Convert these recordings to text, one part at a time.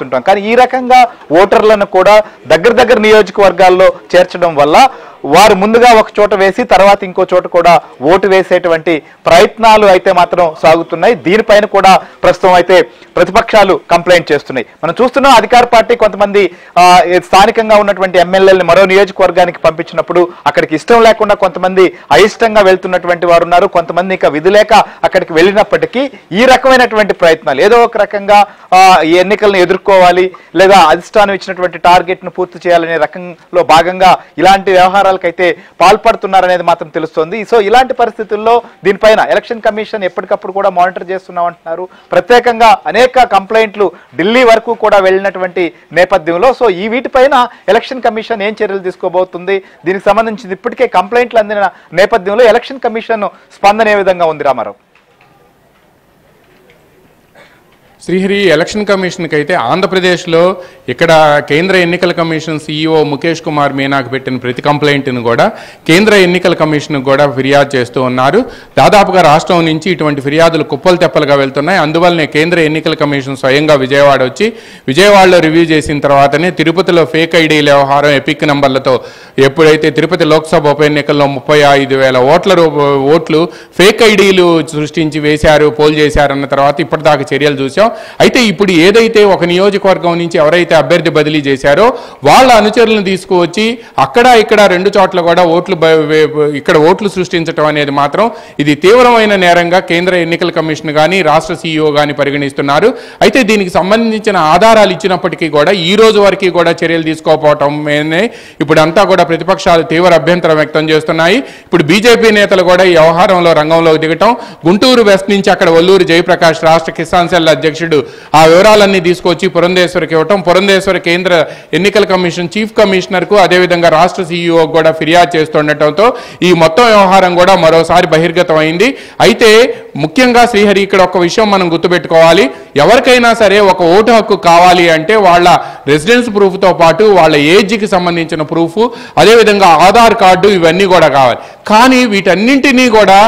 కానీ ఈ రకంగా ఓటర్లను కూడా దగ్గర నియోజకవర్గాల్లో చేర్చడం వల్ల వారు ముందుగా ఒక చోట వేసి తర్వాత ఇంకో చోట కూడా ఓటు వేసేటువంటి ప్రయత్నాలు అయితే మాత్రం సాగుతున్నాయి. దీనిపైన కూడా ప్రస్తుతం అయితే ప్రతిపక్షాలు కంప్లైంట్ చేస్తున్నాయి. మనం చూస్తున్నాం అధికార పార్టీ కొంతమంది స్థానికంగా ఉన్నటువంటి ఎమ్మెల్యేలని మరో నియోజకవర్గానికి పంపించినప్పుడు అక్కడికి ఇష్టం లేకుండా కొంతమంది అయిష్టంగా వెళ్తున్నటువంటి వారు ఉన్నారు. కొంతమంది ఇంకా విధి లేక అక్కడికి వెళ్ళినప్పటికీ ఈ రకమైనటువంటి ప్రయత్నాలు ఏదో ఒక రకంగా ఈ ఎన్నికలను ఎదుర్కోవాలి లేదా అధిష్టానం ఇచ్చినటువంటి టార్గెట్ ను పూర్తి చేయాలనే రకంలో భాగంగా ఇలాంటి వ్యవహారాలకైతే పాల్పడుతున్నారనేది మాత్రం తెలుస్తోంది. సో ఇలాంటి పరిస్థితుల్లో దీనిపైన ఎలక్షన్ కమిషన్ ఎప్పటికప్పుడు కూడా మానిటర్ చేస్తున్నామంటున్నారు. ప్రత్యేకంగా అనేక కంప్లైంట్లు ఢిల్లీ వరకు కూడా వెళ్ళినటువంటి నేపథ్యంలో సో ఈ వీటిపైన ఎలక్షన్ కమిషన్ ఏం చర్యలు తీసుకోబోతుంది, దీనికి సంబంధించి ఇప్పటికే కంప్లైంట్లు అందిన నేపథ్యంలో ఎలక్షన్ కమిషన్ స్పందన ఏ విధంగా ఉంది రామారావు? శ్రీహరి, ఎలక్షన్ కమిషన్కి అయితే ఆంధ్రప్రదేశ్లో ఇక్కడ కేంద్ర ఎన్నికల కమిషన్ CEO ముఖేష్ కుమార్ మీనాకు పెట్టిన ప్రతి కంప్లైంట్ను కూడా కేంద్ర ఎన్నికల కమిషన్కు కూడా ఫిర్యాదు చేస్తూ ఉన్నారు. దాదాపుగా రాష్ట్రం నుంచి ఇటువంటి ఫిర్యాదులు కుప్పలు తెప్పలుగా వెళ్తున్నాయి. అందువల్లనే కేంద్ర ఎన్నికల కమిషన్ స్వయంగా విజయవాడ వచ్చి విజయవాడలో రివ్యూ చేసిన తర్వాతనే తిరుపతిలో ఫేక్ ఐడీల వ్యవహారం ఎపిక్ నంబర్లతో ఎప్పుడైతే తిరుపతి లోక్సభ ఉప ఎన్నికల్లో 35,000 ఓట్లు ఫేక్ ఐడీలు సృష్టించి వేశారు, పోల్ చేశారన్న తర్వాత ఇప్పటిదాకా చర్యలు చూసాం. అయితే ఇప్పుడు ఏదైతే ఒక నియోజకవర్గం నుంచి ఎవరైతే అభ్యర్థి బదిలీ చేశారో వాళ్ళ అనుచరులను తీసుకువచ్చి అక్కడ ఇక్కడ 2 చోట్ల కూడా ఓట్లు సృష్టించడం అనేది మాత్రం ఇది తీవ్రమైన నేరంగా కేంద్ర ఎన్నికల కమిషన్ కానీ రాష్ట్ర CEO కానీ పరిగణిస్తున్నారు. అయితే దీనికి సంబంధించిన ఆధారాలు ఇచ్చినప్పటికీ కూడా ఈ రోజు వరకు కూడా చర్యలు తీసుకోకపోవటం ఇప్పుడు అంతా కూడా ప్రతిపక్షాలు తీవ్ర అభ్యంతరం వ్యక్తం చేస్తున్నాయి. ఇప్పుడు బీజేపీ నేతలు కూడా ఈ వ్యవహారంలో రంగంలోకి దిగటం, గుంటూరు వెస్ట్ నుంచి అక్కడ వల్లూరు జయప్రకాష్ రాష్ట్ర కిసాన్ సెల్ అధ్యక్షుడు ఆ వివరాలన్నీ తీసుకొచ్చి పురంధేశ్వరికి ఇవ్వటం, పురంధేశ్వరి కేంద్ర ఎన్నికల కమిషన్ చీఫ్ కమిషనర్ కు అదేవిధంగా రాష్ట్ర CEO కూడా ఫిర్యాదు చేస్తుండటంతో ఈ మొత్తం వ్యవహారం కూడా మరోసారి బహిర్గతం అయింది. అయితే ముఖ్యంగా శ్రీహరి, ఇక్కడ ఒక విషయం మనం గుర్తుపెట్టుకోవాలి. ఎవరికైనా సరే ఒక ఓటు హక్కు కావాలి అంటే వాళ్ళ రెసిడెన్స్ ప్రూఫ్తో పాటు వాళ్ళ ఏజ్కి సంబంధించిన ప్రూఫ్, అదేవిధంగా ఆధార్ కార్డు ఇవన్నీ కూడా కావాలి. కానీ వీటన్నింటినీ కూడా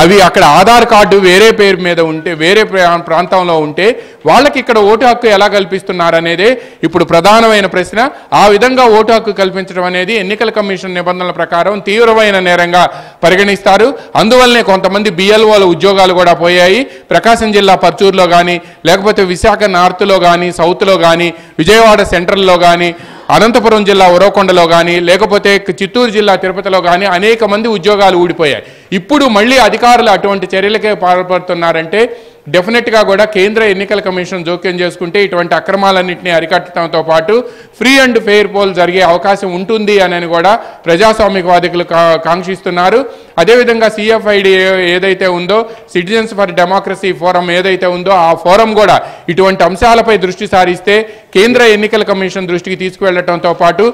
అవి అక్కడ ఆధార్ కార్డు వేరే పేరు మీద ఉంటే వేరే ప్రాంతంలో ఉంటే వాళ్ళకి ఇక్కడ ఓటు హక్కు ఎలా కల్పిస్తున్నారనేదే ఇప్పుడు ప్రధానమైన ప్రశ్న. ఆ విధంగా ఓటు హక్కు కల్పించడం అనేది ఎన్నికల కమిషన్ నిబంధనల ప్రకారం తీవ్రమైన నేరంగా పరిగణిస్తారు. అందువల్లనే కొంతమంది BLOల ఉద్యోగాలు కూడా పోయాయి. ప్రకాశం జిల్లా పర్చూరులో కానీ లేకపోతే విశాఖ నార్త్లో కానీ సౌత్లో కానీ విజయవాడ సెంట్రల్లో కానీ అనంతపురం జిల్లా ఉరవకొండలో కానీ లేకపోతే చిత్తూరు జిల్లా తిరుపతిలో కానీ అనేక మంది ఉద్యోగాలు ఊడిపోయాయి. ఇప్పుడు మళ్ళీ అధికారులు అటువంటి చర్యలకే పాల్పడుతున్నారంటే డెఫినెట్గా కూడా కేంద్ర ఎన్నికల కమిషన్ జోక్యం చేసుకుంటే ఇటువంటి అక్రమాలన్నింటినీ అరికట్టడంతో పాటు ఫ్రీ అండ్ ఫెయిర్ పోల్ జరిగే అవకాశం ఉంటుంది అని కూడా ప్రజాస్వామికవాదికులు కాంక్షిస్తున్నారు. అదేవిధంగా CFID ఏదైతే ఉందో, సిటిజన్స్ ఫర్ డెమోక్రసీ ఫోరం ఏదైతే ఉందో ఆ ఫోరం కూడా ఇటువంటి అంశాలపై దృష్టి సారిస్తే కేంద్ర ఎన్నికల కమిషన్ దృష్టికి తీసుకువెళ్లడంతో పాటు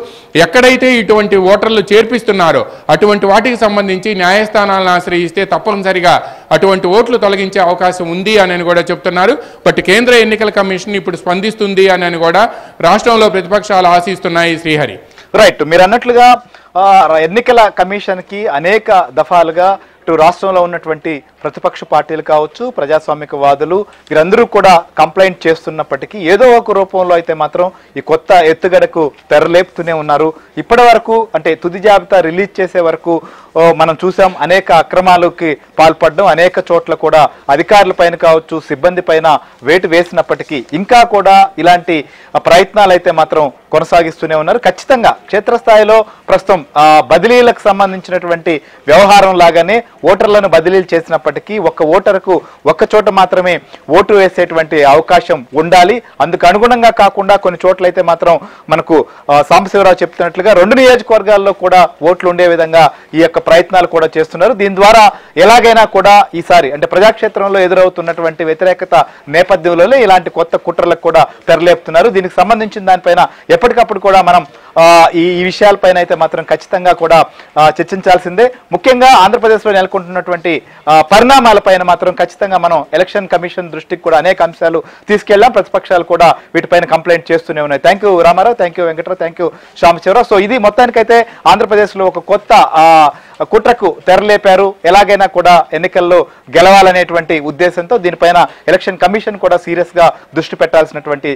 ఎక్కడైతే ఇటువంటి ఓటర్లు చేర్పిస్తున్నారో అటువంటి వాటికి సంబంధించి న్యాయస్థానాలను ఆశ్రయిస్తే తప్పనిసరిగా అటువంటి ఓట్లు తొలగించే అవకాశం ఉంది అని కూడా చెప్తున్నారు. బట్ కేంద్ర ఎన్నికల కమిషన్ ఇప్పుడు స్పందిస్తుంది అని కూడా రాష్ట్రంలో ప్రతిపక్షాలు ఆశిస్తున్నాయి. శ్రీహరి, రైట్, మీరు అన్నట్లుగా ఎన్నికల కమిషన్ కి అనేక దఫాలుగా ఇటు రాష్ట్రంలో ఉన్నటువంటి ప్రతిపక్ష పార్టీలు కావచ్చు, ప్రజాస్వామికవాదులు వీరందరూ కూడా కంప్లైంట్ చేస్తున్నప్పటికీ ఏదో ఒక రూపంలో అయితే మాత్రం ఈ కొత్త ఎత్తుగడకు తెరలేపుతూనే ఉన్నారు. ఇప్పటి వరకు అంటే తుది జాబితా రిలీజ్ చేసే వరకు మనం చూసాం అనేక అక్రమాలకి పాల్పడడం, అనేక చోట్ల కూడా అధికారుల పైన కావచ్చు సిబ్బంది పైన వేటు వేసినప్పటికీ ఇంకా కూడా ఇలాంటి ప్రయత్నాలు అయితే మాత్రం కొనసాగిస్తూనే ఉన్నారు. ఖచ్చితంగా క్షేత్రస్థాయిలో ప్రస్తుతం బదిలీలకు సంబంధించినటువంటి వ్యవహారం లాగానే ఓటర్లను బదిలీలు చేసినప్పటికీ ఒక్క ఓటరుకు ఒక్క చోట మాత్రమే ఓటు వేసేటువంటి అవకాశం ఉండాలి. అందుకు అనుగుణంగా కాకుండా కొన్ని చోట్లయితే మాత్రం మనకు సాంబశివరావు చెప్తున్నట్లుగా 2 నియోజకవర్గాల్లో కూడా ఓట్లు ఉండే విధంగా ఈ యొక్క ప్రయత్నాలు కూడా చేస్తున్నారు. దీని ద్వారా ఎలాగైనా కూడా ఈసారి అంటే ప్రజాక్షేత్రంలో ఎదురవుతున్నటువంటి వ్యతిరేకత నేపథ్యంలోనే ఇలాంటి కొత్త కుట్రలకు కూడా తెరలేపుతున్నారు. దీనికి సంబంధించిన దానిపైన ఎప్పటికప్పుడు కూడా మనం ఈ విషయాలపైన అయితే మాత్రం ఖచ్చితంగా కూడా చర్చించాల్సిందే. ముఖ్యంగా ఆంధ్రప్రదేశ్లో నెలకొంటున్నటువంటి పరిణామాలపైన మాత్రం ఖచ్చితంగా మనం ఎలక్షన్ కమిషన్ దృష్టికి కూడా అనేక అంశాలు తీసుకెళ్లాం. ప్రతిపక్షాలు కూడా వీటిపైన కంప్లైంట్ చేస్తూనే ఉన్నాయి. Thank you Ramarao, thank you Venkatarao, thank you Sambasivarao. So ఇది మొత్తానికైతే ఆంధ్రప్రదేశ్లో ఒక కొత్త కుట్రకు తెరలేపారు. ఎలాగైనా కూడా ఎన్నికల్లో గెలవాలనేటువంటి ఉద్దేశంతో దీనిపైన ఎలక్షన్ కమిషన్ కూడా సీరియస్ గా దృష్టి పెట్టాల్సినటువంటి